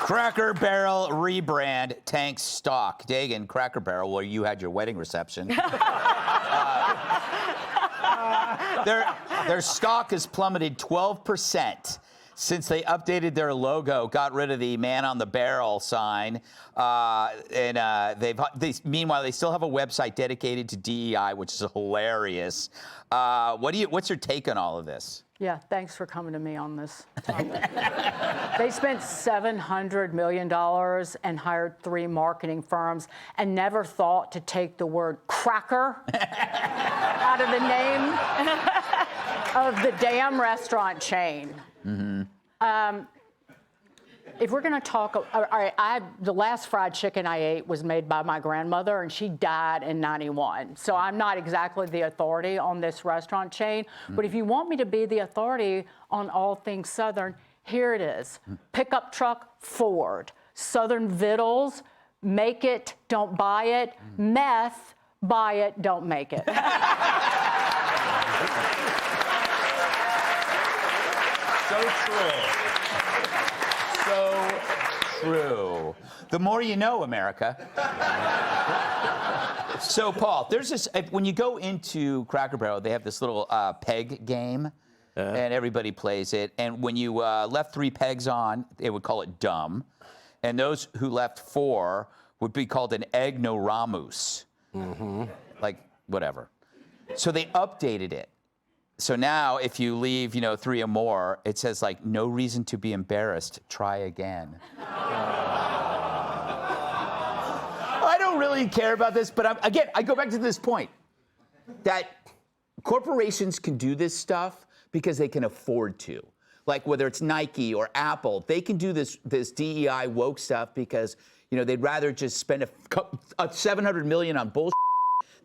Cracker Barrel rebrand tanks stock. Dagan, Cracker Barrel, where you had your wedding reception. Their stock has plummeted 12% since they updated their logo, got rid of the man on the barrel sign, meanwhile they still have a website dedicated to DEI, which is hilarious. What's your take on all of this? Yeah, thanks for coming to me on this topic. They spent $700 million and hired 3 marketing firms and never thought to take the word cracker out of the name of the damn restaurant chain. Mm-hmm. If we're going to talk, all right, the last fried chicken I ate was made by my grandmother, and she died in '91. So I'm not exactly the authority on this restaurant chain. But if you want me to be the authority on all things Southern, here it is. Pickup truck, Ford. Southern Vittles, make it, don't buy it. Meth, buy it, don't make it. So true. So true. The more you know, America. So, Paul, there's this, when you go into Cracker Barrel, they have this little peg game, and everybody plays it. And when you left 3 pegs on, they would call it dumb. And those who left 4 would be called an ignoramus. Mm-hmm. Like, whatever. So they updated it. So now, if you leave, 3 or more, it says, like, no reason to be embarrassed. Try again. I don't really care about this, but I go back to this point that corporations can do this stuff because they can afford to. Like, whether it's Nike or Apple, they can do this DEI woke stuff because, they'd rather just spend $700 million on bullshit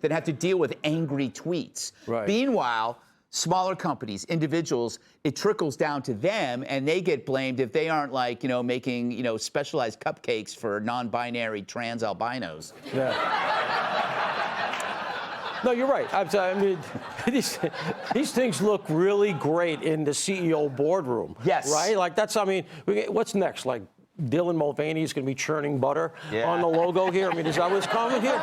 than have to deal with angry tweets. Right. Meanwhile, smaller companies, individuals, it trickles down to them, and they get blamed if they aren't making, specialized cupcakes for non-binary trans albinos. Yeah. No, you're right. I mean, these things look really great in the CEO boardroom. Yes. Right? Like, what's next? Like, Dylan Mulvaney is going to be churning butter on the logo here? I mean, is that what's coming here?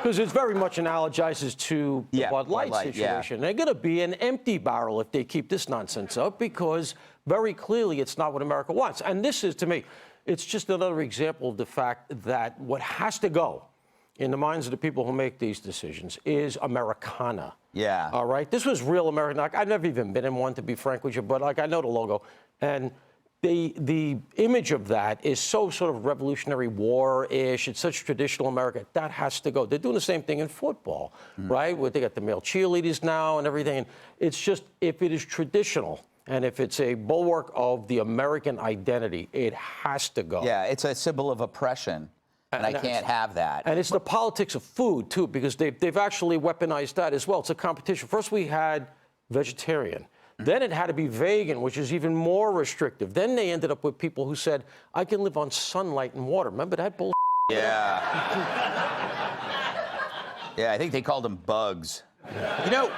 Because it very much analogizes to the Bud Light situation. They're going to be an empty barrel if they keep this nonsense up, because very clearly it's not what America wants. And this is, to me, it's just another example of the fact that what has to go in the minds of the people who make these decisions is Americana. Yeah. All right? This was real American. I've never even been in one, to be frank with you, but I know the logo. And the image of that is so sort of Revolutionary War-ish. It's such traditional America. That has to go. They're doing the same thing in football, right? Where they got the male cheerleaders now and everything. And it's just, if it is traditional and if it's a bulwark of the American identity, it has to go. Yeah, it's a symbol of oppression, and I can't have that. And it's the politics of food, too, because they've actually weaponized that as well. It's a competition. First we had vegetarian. Then it had to be vegan, which is even more restrictive. Then they ended up with people who said, I can live on sunlight and water. Remember that bullshit? Yeah. Yeah, I think they called them bugs. I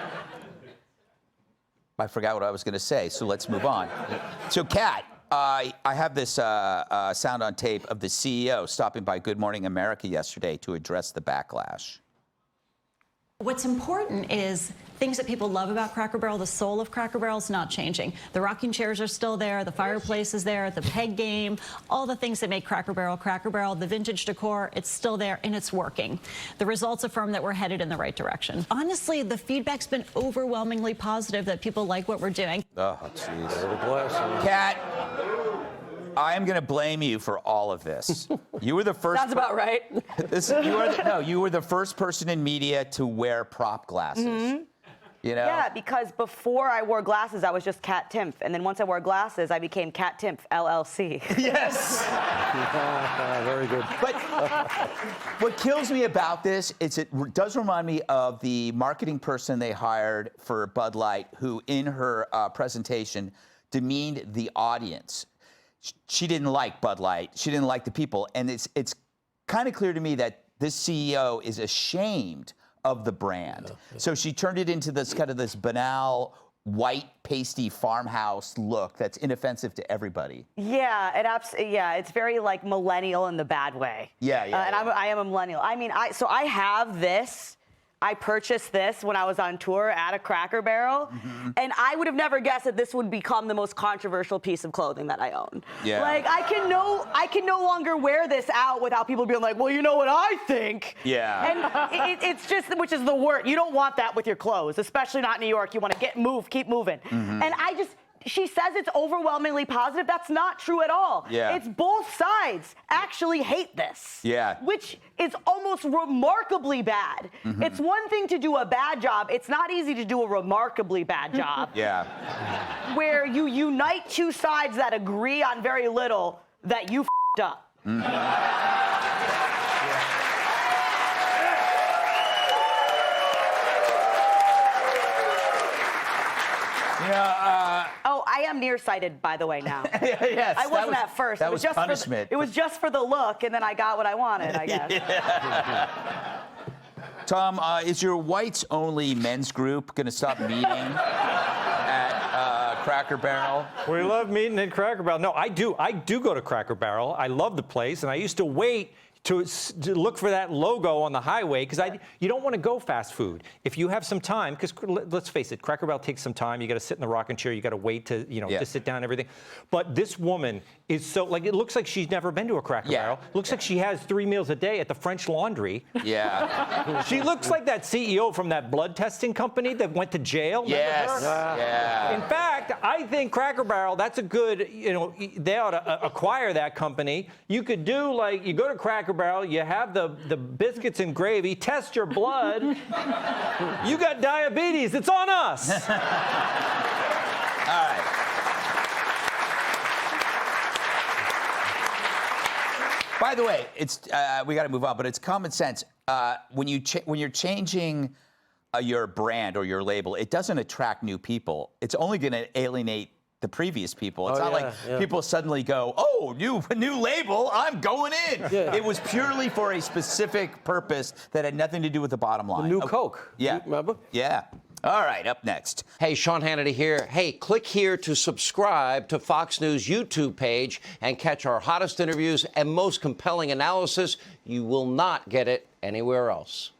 forgot what I was going to say, so let's move on. So, Kat, I have this sound on tape of the CEO stopping by Good Morning America yesterday to address the backlash. What's important is things that people love about Cracker Barrel. The soul of Cracker Barrel is not changing. The rocking chairs are still there. The fireplace is there. The peg game, all the things that make Cracker Barrel, the vintage decor, it's still there and it's working. The results affirm that we're headed in the right direction. Honestly, the feedback's been overwhelmingly positive that people like what we're doing. Oh, jeez. Kat, I am going to blame you for all of this. You were the first. Sounds about right. You were the first person in media to wear prop glasses. Mm-hmm. Yeah, because before I wore glasses, I was just Kat Timpf, and then once I wore glasses, I became Kat Timpf LLC. Yes. Very good. But what kills me about this is it does remind me of the marketing person they hired for Bud Light, who in her presentation demeaned the audience. She didn't like Bud Light. She didn't like the people. And it's kind of clear to me that this CEO is ashamed of the brand. So she turned it into this kind of this banal white pasty farmhouse look that's inoffensive to everybody. Yeah, it's very like millennial in the bad way. Yeah. And I am a millennial. I mean, so I have this. I purchased this when I was on tour at a Cracker Barrel, and I would have never guessed that this would become the most controversial piece of clothing that I own. Yeah. Like I can no longer wear this out without people being like, well, you know what I think. Yeah. And it's just, which is the word. You don't want that with your clothes, especially not in New York. You want to keep moving. And she says it's overwhelmingly positive. That's not true at all. Yeah. It's both sides actually hate this. Yeah. Which is almost remarkably bad. It's one thing to do a bad job. It's not easy to do a remarkably bad job. Yeah. Where you unite two sides that agree on very little that you f***ed up. Oh, I am nearsighted, by the way, now. Yes, I wasn't at first. That was punishment. It was just for the look, and then I got what I wanted, I guess. Tom, is your whites-only men's group going to stop meeting at Cracker Barrel? We love meeting at Cracker Barrel. No, I do. I do go to Cracker Barrel. I love the place, and I used to wait to look for that logo on the highway because you don't want to go fast food. If you have some time, because let's face it, Cracker Barrel takes some time. You got to sit in the rocking chair. You got to wait to to sit down and everything. But this woman is so like it looks like she's never been to a Cracker Barrel. Looks like she has 3 meals a day at the French Laundry. Yeah. She looks like that CEO from that blood testing company that went to jail. Yes. Yeah. In fact, I think Cracker Barrel, that's a good, they ought to acquire that company. You could do like, you go to Cracker Barrel, you have the biscuits and gravy, test your blood. You got diabetes, it's on us. All right. By the way, it's we got to move on, but it's common sense. When you're changing your brand or your label, it doesn't attract new people. It's only going to alienate the previous people. It's not like people suddenly go, "Oh, new label, I'm going in." Yeah. It was purely for a specific purpose that had nothing to do with the bottom line. New Coke. Yeah. You remember? Yeah. All right, up next. Hey, Sean Hannity here. Hey, click here to subscribe to Fox News YouTube page and catch our hottest interviews and most compelling analysis. You will not get it anywhere else.